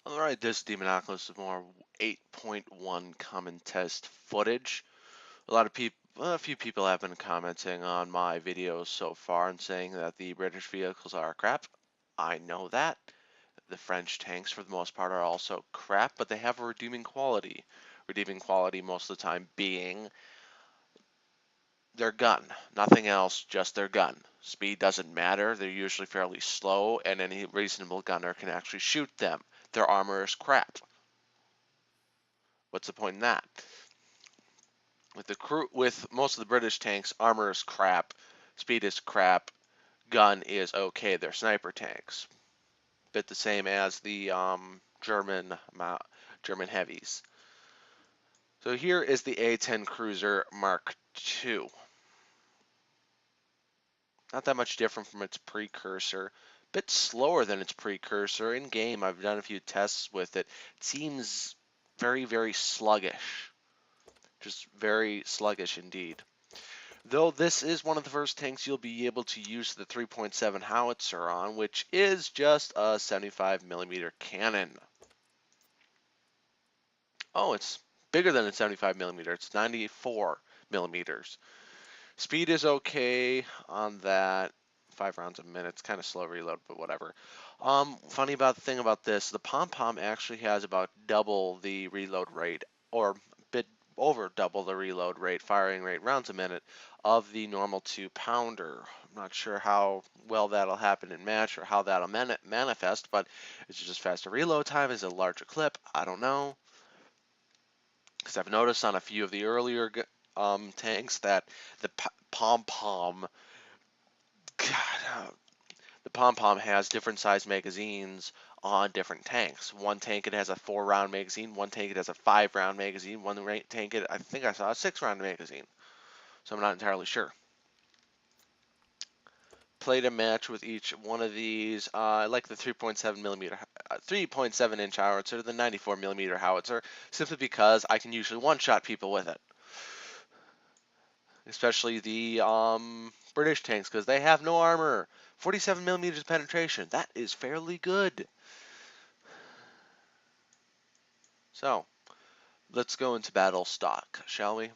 Alright, this is Demonoculus with more 8.1 common test footage. A few people have been commenting on my videos so far and saying that the British vehicles are crap. I know that. The French tanks, for the most part, are also crap, but they have a redeeming quality. Redeeming quality most of the time being their gun. Nothing else, just their gun. Speed doesn't matter. They're usually fairly slow, and any reasonable gunner can actually shoot them. Their armor is crap. What's the point in that? With most of the British tanks, armor is crap, speed is crap, gun is okay. They're sniper tanks, bit the same as the German heavies. So here is the A10 Cruiser Mark II. Not that much different from its precursor. Bit slower than its precursor. In game, I've done a few tests with it. It seems very, very sluggish. Just very sluggish indeed. Though this is one of the first tanks you'll be able to use the 3.7 howitzer on, which is just a 75mm cannon. Oh, it's bigger than a 75mm. It's 94mm. Speed is okay on that. 5 rounds a minute. It's kind of slow reload, but whatever. Funny thing about this, the pom-pom actually has about double the reload rate, or a bit over double the reload rate, firing rate rounds a minute of the normal 2-pounder. I'm not sure how well that'll happen in match or how that'll manifest, but it's just faster reload time, is a larger clip. I don't know, because I've noticed on a few of the earlier tanks that the pom-pom, the pom-pom has different size magazines on different tanks. One tank it has a 4-round magazine, one tank it has a 5-round magazine, one tank I think I saw a 6-round magazine. So I'm not entirely sure. Played a match with each one of these. I like the 3.7 inch howitzer, the 94mm howitzer, simply because I can usually one-shot people with it. Especially the British tanks, because they have no armor. 47mm penetration. That is fairly good. So, let's go into battle stock, shall we?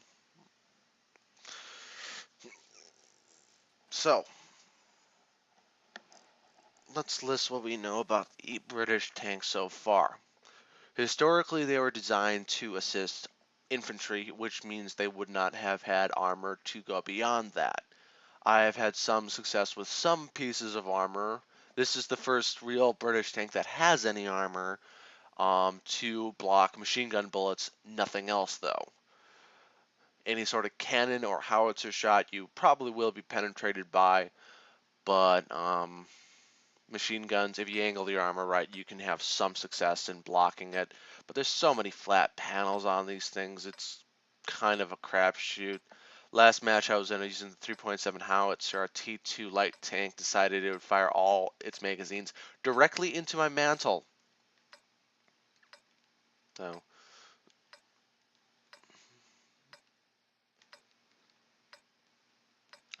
So, let's list what we know about the British tanks so far. Historically, they were designed to assist infantry, which means they would not have had armor to go beyond that. I have had some success with some pieces of armor. This is the first real British tank that has any armor to block machine gun bullets, nothing else though. Any sort of cannon or howitzer shot you probably will be penetrated by, but machine guns, if you angle your armor right, you can have some success in blocking it. But there's so many flat panels on these things, it's kind of a crapshoot. Last match I was in using the 3.7 howitzer, a T2 light tank decided it would fire all its magazines directly into my mantle. So,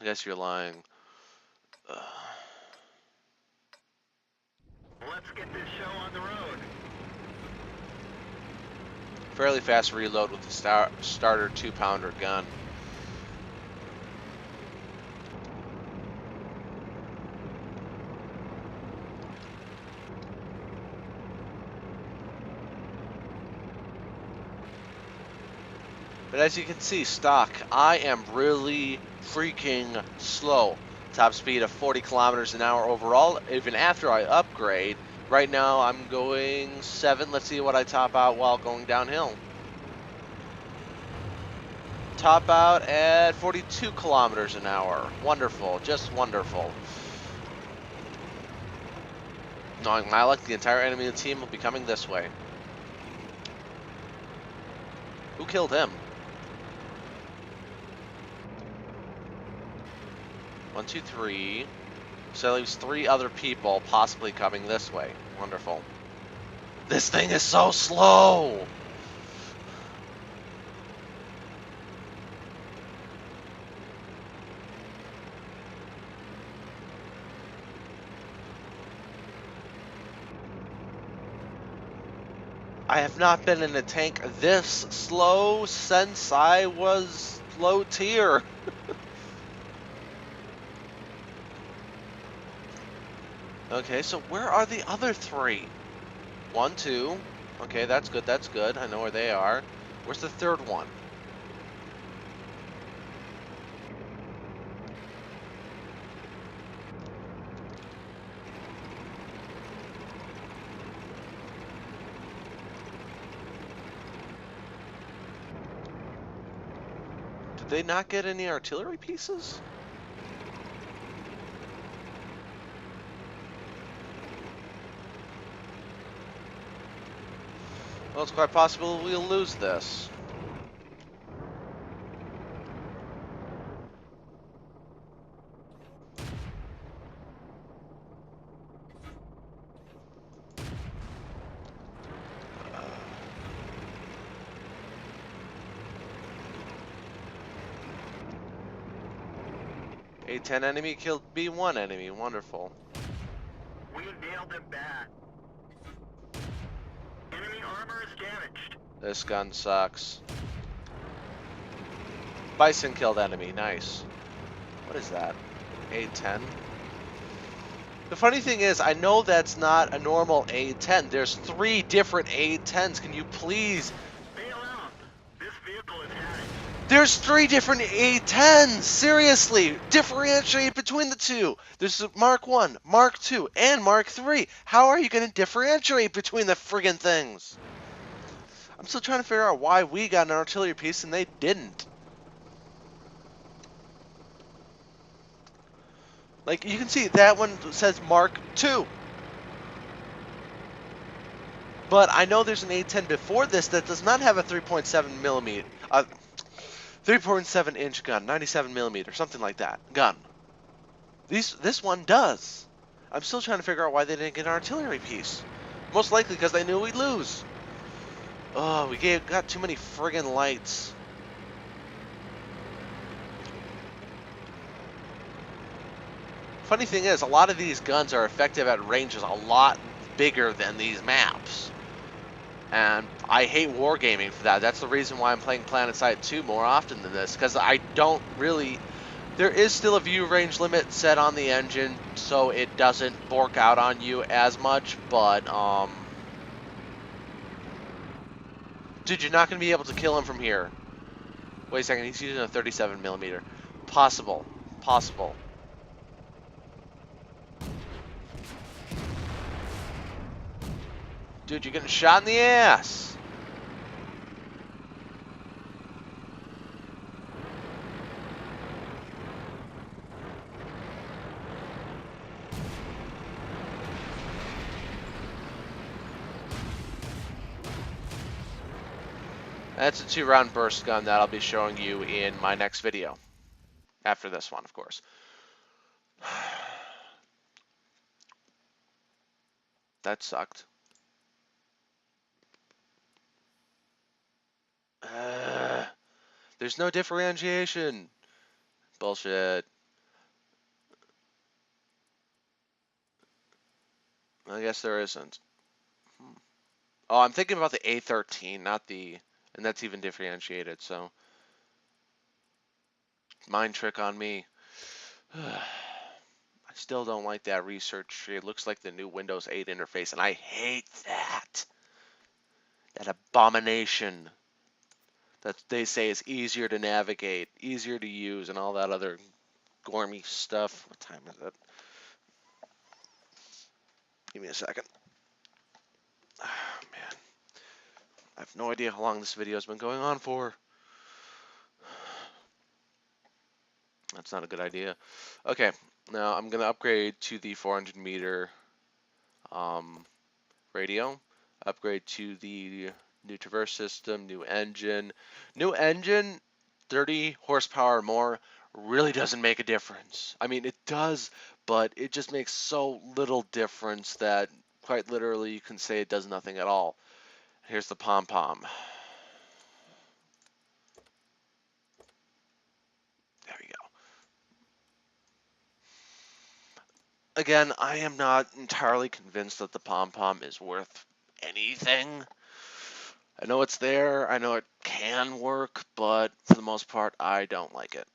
I guess you're lying. Let's get this show on the road. Fairly fast reload with the starter 2-pounder gun. But as you can see, stock, I am really freaking slow. Top speed of 40 kilometers an hour overall, even after I upgrade. Right now I'm going 7. Let's see what I top out while going downhill. Top out at 42 kilometers an hour. Wonderful, just wonderful. Knowing my luck, the entire enemy team will be coming this way. Who killed him? 1, 2, 3. So that leaves 3 other people possibly coming this way. Wonderful. This thing is so slow! I have not been in a tank this slow since I was low tier. Okay, so where are the other three? 1, 2. Okay, that's good, that's good. I know where they are. Where's the third one? Did they not get any artillery pieces? Well, it's quite possible we'll lose this. A10 enemy killed B1 enemy. Wonderful. We nailed them bad. Enemy armor is damaged. This gun sucks. Bison killed enemy. Nice. What is that? A10? The funny thing is, I know that's not a normal A10. There's 3 different A10s. Can you please... Bail out. This vehicle is hacked. There's 3 different A10s! Seriously! Differentiate between the two! There's Mark 1, Mark 2, and Mark 3. How are you going to differentiate between the friggin' things? I'm still trying to figure out why we got an artillery piece and they didn't. Like, you can see that one says Mark 2. But I know there's an A10 before this that does not have a 3.7 millimeter, 3.7 inch gun, 97 millimeter, something like that, gun. This one does. I'm still trying to figure out why they didn't get an artillery piece. Most likely because they knew we'd lose. Oh, we got too many friggin' lights. Funny thing is, a lot of these guns are effective at ranges a lot bigger than these maps. And I hate wargaming for that. That's the reason why I'm playing PlanetSide 2 more often than this, because I don't really... There is still a view range limit set on the engine, so it doesn't bork out on you as much, but, dude, you're not going to be able to kill him from here. Wait a second, he's using a 37 millimeter. Possible. Possible. Dude, you're getting shot in the ass. That's a 2-round burst gun that I'll be showing you in my next video. After this one, of course. That sucked. There's no differentiation. Bullshit. I guess there isn't. Oh, I'm thinking about the A13, not the... And that's even differentiated, so... Mind trick on me. I still don't like that research tree. It looks like the new Windows 8 interface, and I hate that. That abomination that they say is easier to navigate, easier to use, and all that other gormy stuff. What time is it? Give me a second. Oh, man. I have no idea how long this video has been going on for. That's not a good idea. Okay, now I'm going to upgrade to the 400 meter radio. Upgrade to the new traverse system, new engine. New engine, 30 horsepower more, really doesn't make a difference. I mean, it does, but it just makes so little difference that quite literally you can say it does nothing at all. Here's the pom-pom. There we go. Again, I am not entirely convinced that the pom-pom is worth anything. I know it's there, I know it can work, but for the most part, I don't like it.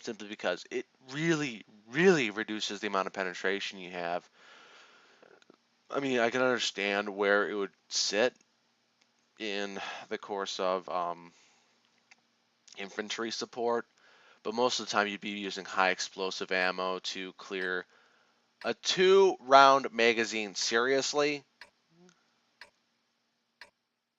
Simply because it really, really reduces the amount of penetration you have. I mean, I can understand where it would sit in the course of infantry support, but most of the time you'd be using high explosive ammo to clear a 2-round magazine. Seriously?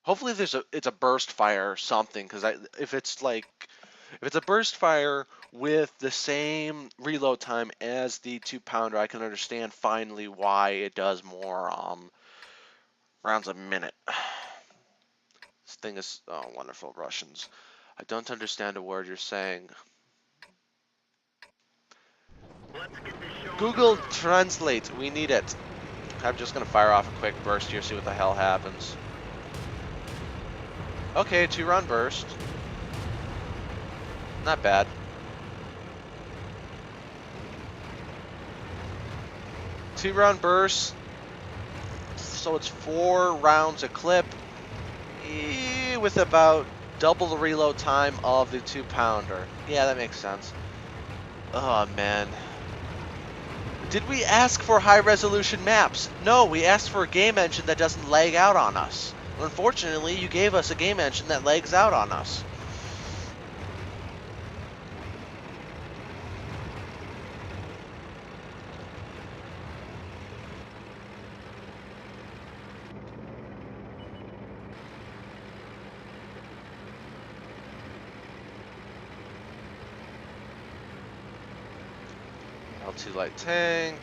Hopefully it's a burst fire or something, because if it's a burst fire with the same reload time as the 2-pounder, I can understand finally why it does more rounds a minute. This thing is, oh, wonderful Russians. I don't understand a word you're saying. Let's get this show on the Google road. Translate. We need it. I'm just gonna fire off a quick burst here, see what the hell happens. Okay, 2-round burst. Not bad. Two-round burst. So it's 4 rounds a clip. With about double the reload time of the 2-pounder. Yeah, that makes sense. Oh, man. Did we ask for high-resolution maps? No, we asked for a game engine that doesn't lag out on us. Unfortunately, you gave us a game engine that lags out on us. L2 light tank.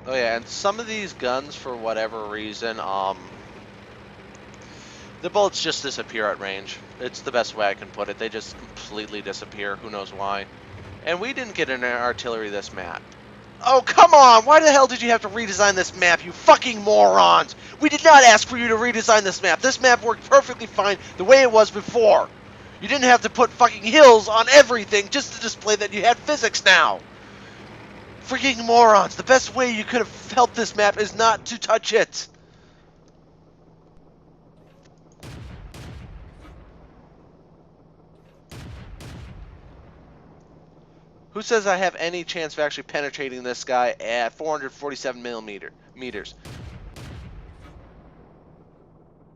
Oh yeah, and some of these guns, for whatever reason, the bullets just disappear at range. It's the best way I can put it. They just completely disappear. Who knows why? And we didn't get an artillery this map. Oh, come on! Why the hell did you have to redesign this map, you fucking morons? We did not ask for you to redesign this map. This map worked perfectly fine the way it was before. You didn't have to put fucking hills on everything just to display that you had physics now. Freaking morons. The best way you could have helped this map is not to touch it. Who says I have any chance of actually penetrating this guy at 447 meters?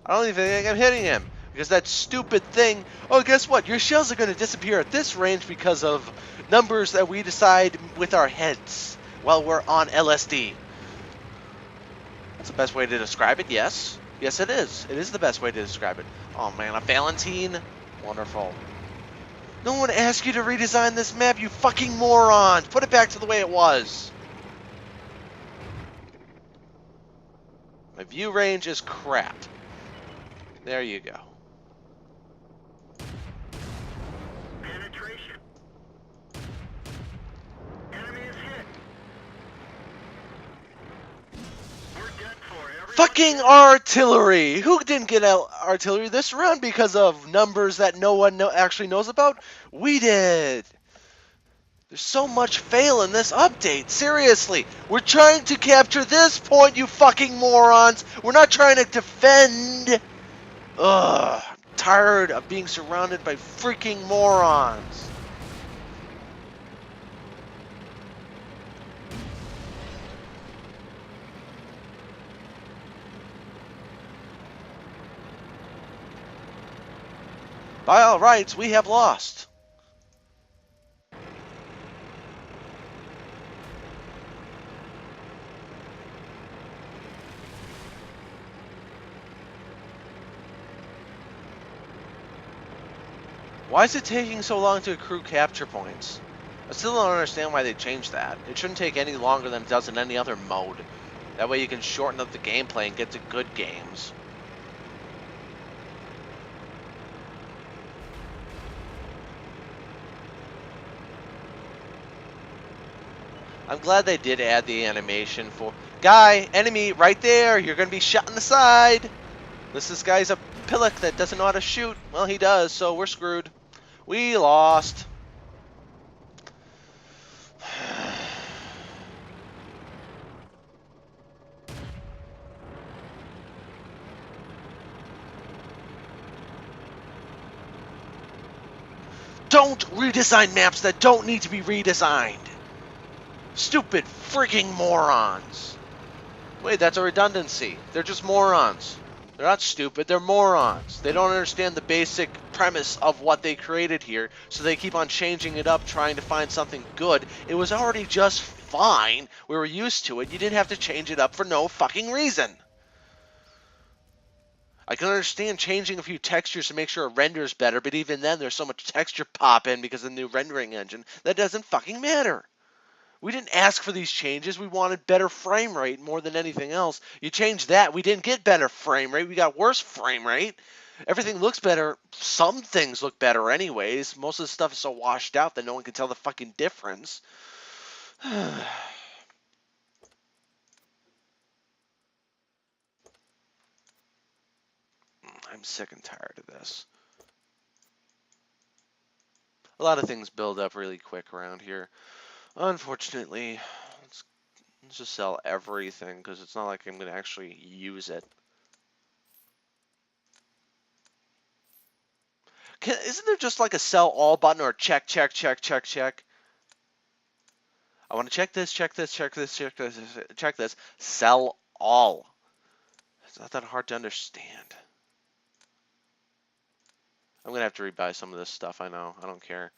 I don't even think I'm hitting him. Because that stupid thing, oh, guess what? Your shells are going to disappear at this range because of numbers that we decide with our heads while we're on LSD. That's the best way to describe it, yes. Yes, it is. It is the best way to describe it. Oh, man, a Valentine? Wonderful. No one asked you to redesign this map, you fucking morons! Put it back to the way it was. My view range is crap. There you go. Penetration. Enemy is hit. We're dead for. Everyone Fucking artillery! Who didn't get artillery this round because of numbers that no one actually knows about? We did! There's so much fail in this update. Seriously, we're trying to capture this point, you fucking morons! We're not trying to defend! Ugh, I'm tired of being surrounded by freaking morons. By all rights, we have lost. Why is it taking so long to accrue capture points? I still don't understand why they changed that. It shouldn't take any longer than it does in any other mode. That way you can shorten up the gameplay and get to good games. I'm glad they did add the animation for... Guy, enemy, right there! You're gonna be shot in the side! This guy's a pillock that doesn't know how to shoot. Well, he does, so we're screwed. We lost. Don't redesign maps that don't need to be redesigned. Stupid freaking morons. Wait, that's a redundancy. They're just morons. They're not stupid, they're morons. They don't understand the basic premise of what they created here, so they keep on changing it up, trying to find something good. It was already just fine. We were used to it. You didn't have to change it up for no fucking reason. I can understand changing a few textures to make sure it renders better, but even then there's so much texture pop in because of the new rendering engine that doesn't fucking matter. We didn't ask for these changes. We wanted better frame rate more than anything else. You changed that. We didn't get better frame rate. We got worse frame rate. Everything looks better. Some things look better anyways. Most of the stuff is so washed out that no one can tell the fucking difference. I'm sick and tired of this. A lot of things build up really quick around here. Unfortunately, let's just sell everything because it's not like I'm going to actually use it. Isn't there just like a sell all button or check, check, check, check, check? I want to check this, check this, check this, check this, check this. Sell all. It's not that hard to understand. I'm going to have to rebuy some of this stuff, I know. I don't care.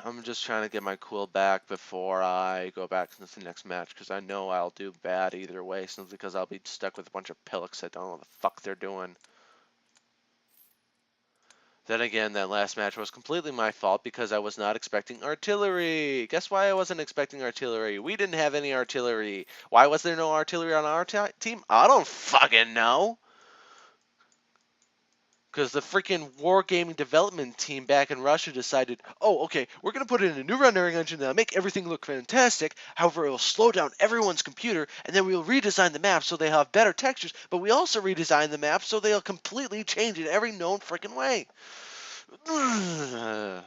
I'm just trying to get my cool back before I go back to the next match, because I know I'll do bad either way, simply because I'll be stuck with a bunch of pillocks that don't know what the fuck they're doing. Then again, that last match was completely my fault because I was not expecting artillery. Guess why I wasn't expecting artillery? We didn't have any artillery. Why was there no artillery on our team? I don't fucking know. Because the freaking wargaming development team back in Russia decided, oh, okay, we're going to put in a new rendering engine that'll make everything look fantastic. However, it will slow down everyone's computer, and then we'll redesign the map so they have better textures, but we also redesign the map so they'll completely change it every known freaking way. I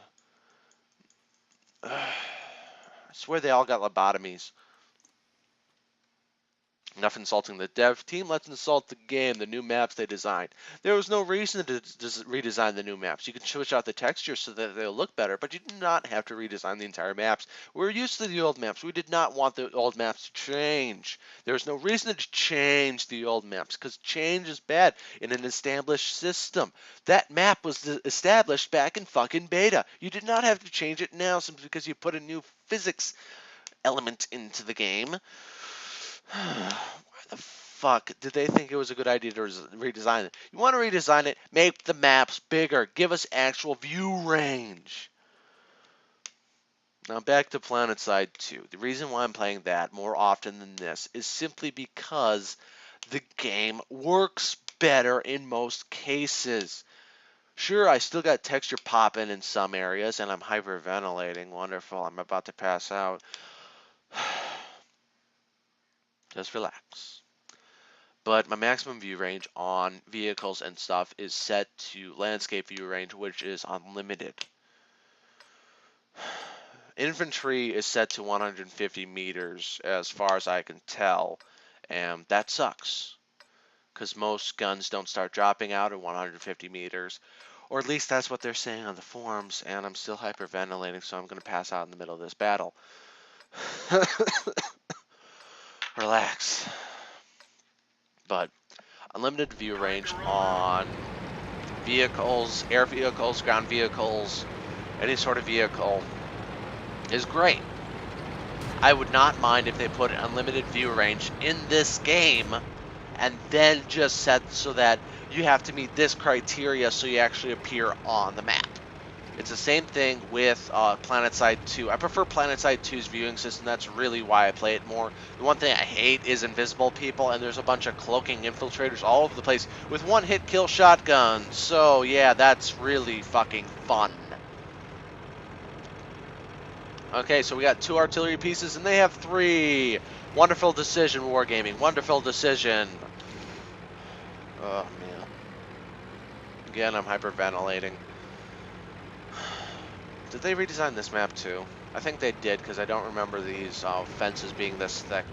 swear they all got lobotomies. Enough insulting the dev team, let's insult the game, the new maps they designed. There was no reason to redesign the new maps. You can switch out the textures so that they'll look better, but you do not have to redesign the entire maps. We're used to the old maps. We did not want the old maps to change. There's no reason to change the old maps, because change is bad in an established system. That map was established back in fucking beta. You did not have to change it now simply because you put a new physics element into the game. Why the fuck did they think it was a good idea to redesign it? You want to redesign it, make the maps bigger. Give us actual view range. Now back to PlanetSide 2. The reason why I'm playing that more often than this is simply because the game works better in most cases. Sure, I still got texture popping in some areas, and I'm hyperventilating. Wonderful. I'm about to pass out. Just relax. But my maximum view range on vehicles and stuff is set to landscape view range, which is unlimited. Infantry is set to 150 meters as far as I can tell, and that sucks. Because most guns don't start dropping out at 150 meters. Or at least that's what they're saying on the forums, and I'm still hyperventilating, so I'm going to pass out in the middle of this battle. Relax. But unlimited view range on vehicles, air vehicles, ground vehicles, any sort of vehicle is great. I would not mind if they put unlimited view range in this game and then just set so that you have to meet this criteria so you actually appear on the map. It's the same thing with PlanetSide 2. I prefer PlanetSide 2's viewing system. That's really why I play it more. The one thing I hate is invisible people, and there's a bunch of cloaking infiltrators all over the place with one-hit kill shotguns. So yeah, that's really fucking fun. Okay, so we got 2 artillery pieces, and they have 3. Wonderful decision, Wargaming. Wonderful decision. Oh, man. Again, I'm hyperventilating. Did they redesign this map, too? I think they did, because I don't remember these fences being this thick.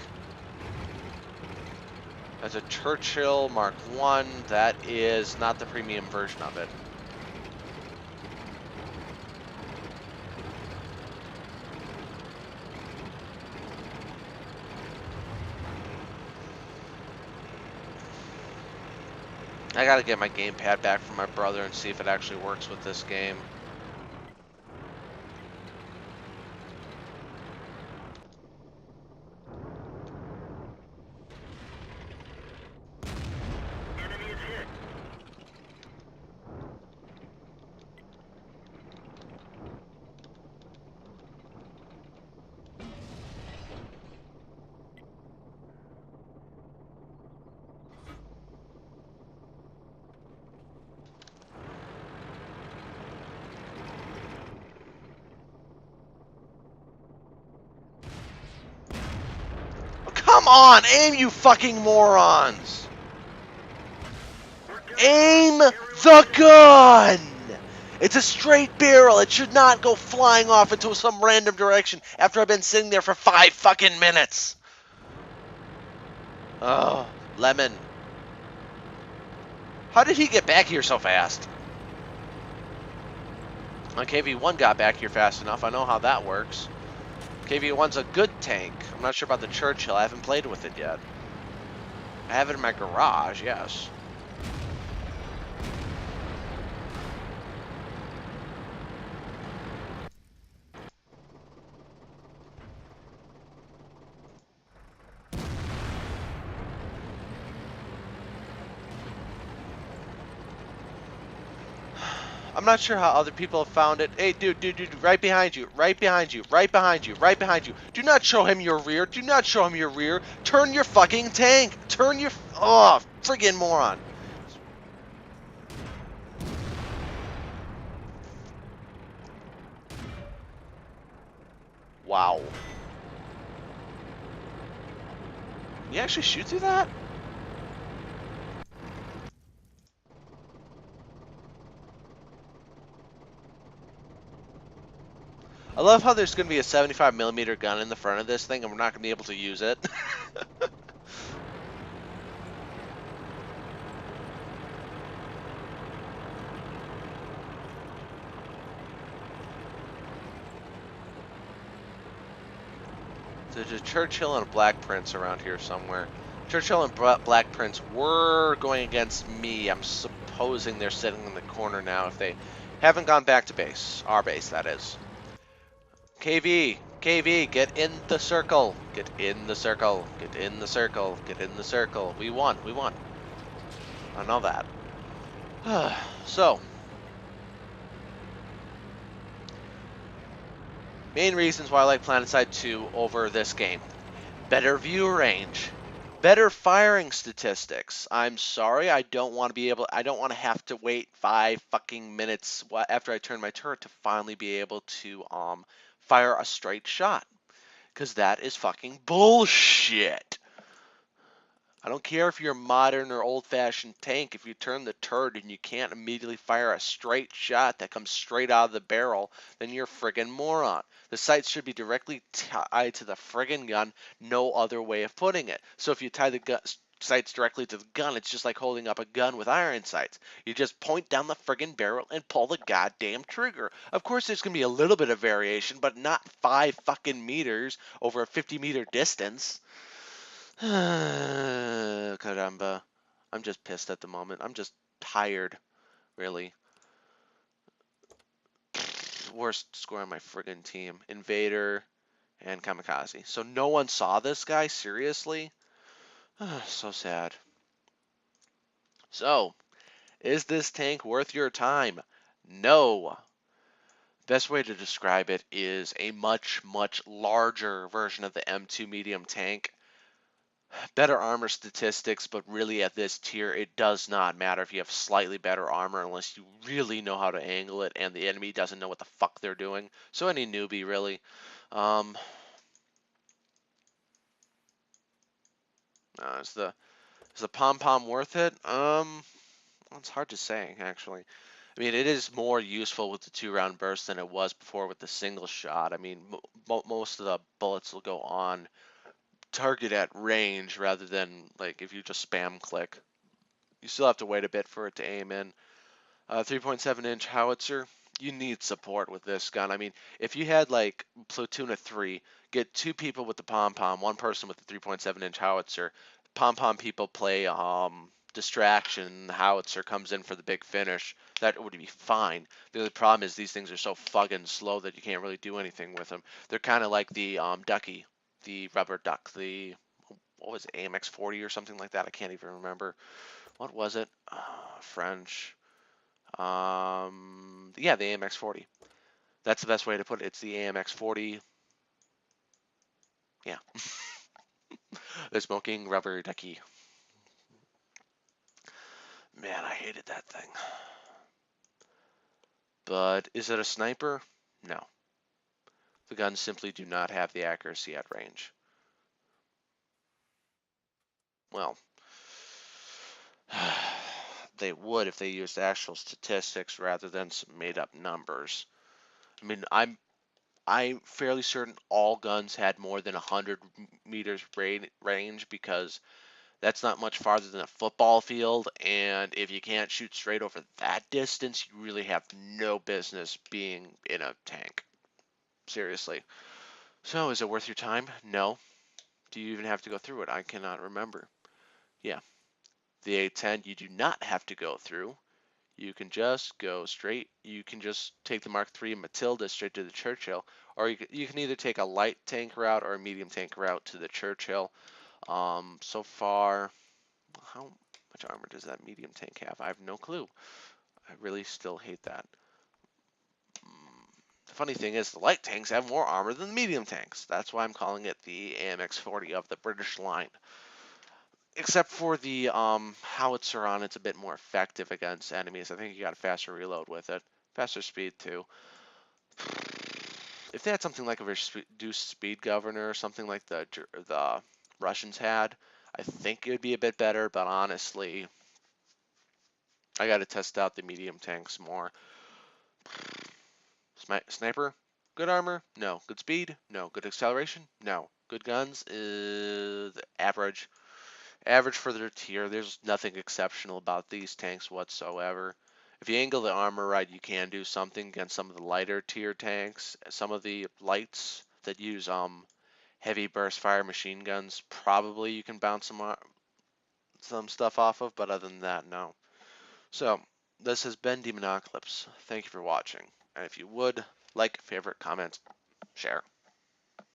That's a Churchill Mark 1. That is not the premium version of it. I gotta get my gamepad back from my brother and see if it actually works with this game. Enemy is hit. Oh, come on! Aim, you fucking morons! We're good. Aim the gun! It's a straight barrel. It should not go flying off into some random direction after I've been sitting there for 5 fucking minutes. Oh, Lemon. How did he get back here so fast? My KV-1 got back here fast enough. I know how that works. KV-1's a good tank. I'm not sure about the Churchill. I haven't played with it yet. I have it in my garage, yes. I'm not sure how other people have found it. Hey, dude, right behind you, right behind you, right behind you, right behind you. Do not show him your rear. Do not show him your rear. Turn your fucking tank. Turn your... Oh, friggin' moron. Wow. Can you actually shoot through that? I love how there's going to be a 75mm gun in the front of this thing and we're not going to be able to use it. There's a Churchill and a Black Prince around here somewhere. Churchill and Black Prince were going against me. I'm supposing they're sitting in the corner now if they haven't gone back to base. Our base, that is. KV, get in the circle. Get in the circle. Get in the circle. Get in the circle. We won. I know that. So, main reasons why I like PlanetSide 2 over this game. Better view range. Better firing statistics. I'm sorry, I don't want to have to wait 5 fucking minutes after I turn my turret to finally be able to fire a straight shot. Because that is fucking bullshit. I don't care if you're a modern or old-fashioned tank. If you turn the turret and you can't immediately fire a straight shot that comes straight out of the barrel, then you're a friggin' moron. The sights should be directly tied to the friggin' gun, no other way of putting it. So if you tie the sights directly to the gun, it's just like holding up a gun with iron sights. You just point down the friggin' barrel and pull the goddamn trigger. Of course, there's gonna be a little bit of variation, but not 5 fucking meters over a 50-meter distance. Caramba. I'm just pissed at the moment. I'm just tired, really. Worst score on my friggin' team. Invader and Kamikaze. So no one saw this guy? Seriously? So sad. So, is this tank worth your time? No. Best way to describe it is a much, much larger version of the M2 medium tank. Better armor statistics, but really at this tier, it does not matter if you have slightly better armor unless you really know how to angle it and the enemy doesn't know what the fuck they're doing. So any newbie, really. Um, Is the pom pom worth it? Well, it's hard to say actually. I mean, it is more useful with the 2 round burst than it was before with the single shot. I mean, most of the bullets will go on target at range rather than like if you just spam click. You still have to wait a bit for it to aim in. 3.7-inch howitzer. You need support with this gun. I mean, if you had like platoon of 3, get 2 people with the pom pom, 1 person with the 3.7-inch howitzer. Pom pom people play distraction. The howitzer comes in for the big finish. That would be fine. The only problem is these things are so fucking slow that you can't really do anything with them. They're kind of like the ducky, the rubber duck, the what was it, AMX-40 or something like that. I can't even remember. What was it? French. Yeah, the AMX-40. That's the best way to put it. It's the AMX-40. Yeah, the smoking rubber ducky. Man, I hated that thing. But is it a sniper? No. The guns simply do not have the accuracy at range. Well, they would if they used actual statistics rather than some made-up numbers. I mean, I'm fairly certain all guns had more than 100 meters range because that's not much farther than a football field, and if you can't shoot straight over that distance, you really have no business being in a tank. Seriously. So, is it worth your time? No. Do you even have to go through it? I cannot remember. Yeah. The a10 you do not have to go through. You can just go straight. You can just take the Mark III Matilda straight to the Churchill, or you can either take a light tank route or a medium tank route to the Churchill. So far, how much armor does that medium tank have? I have no clue. I really still hate that. The funny thing is, the light tanks have more armor than the medium tanks. That's why I'm calling it the AMX-40 of the British line. Except for the howitzer on, it's a bit more effective against enemies. I think you got a faster reload with it, faster speed too. If they had something like a reduced speed governor or something like the Russians had, I think it would be a bit better. But honestly, I got to test out the medium tanks more. Sniper, good armor? No. Good speed? No. Good acceleration? No. Good guns is average. Average for their tier. There's nothing exceptional about these tanks whatsoever. If you angle the armor right, you can do something against some of the lighter tier tanks. Some of the lights that use heavy burst fire machine guns, probably you can bounce some stuff off of, but other than that, no. So, this has been Demonocalypse. Thank you for watching. And if you would, like, favorite, comment, share.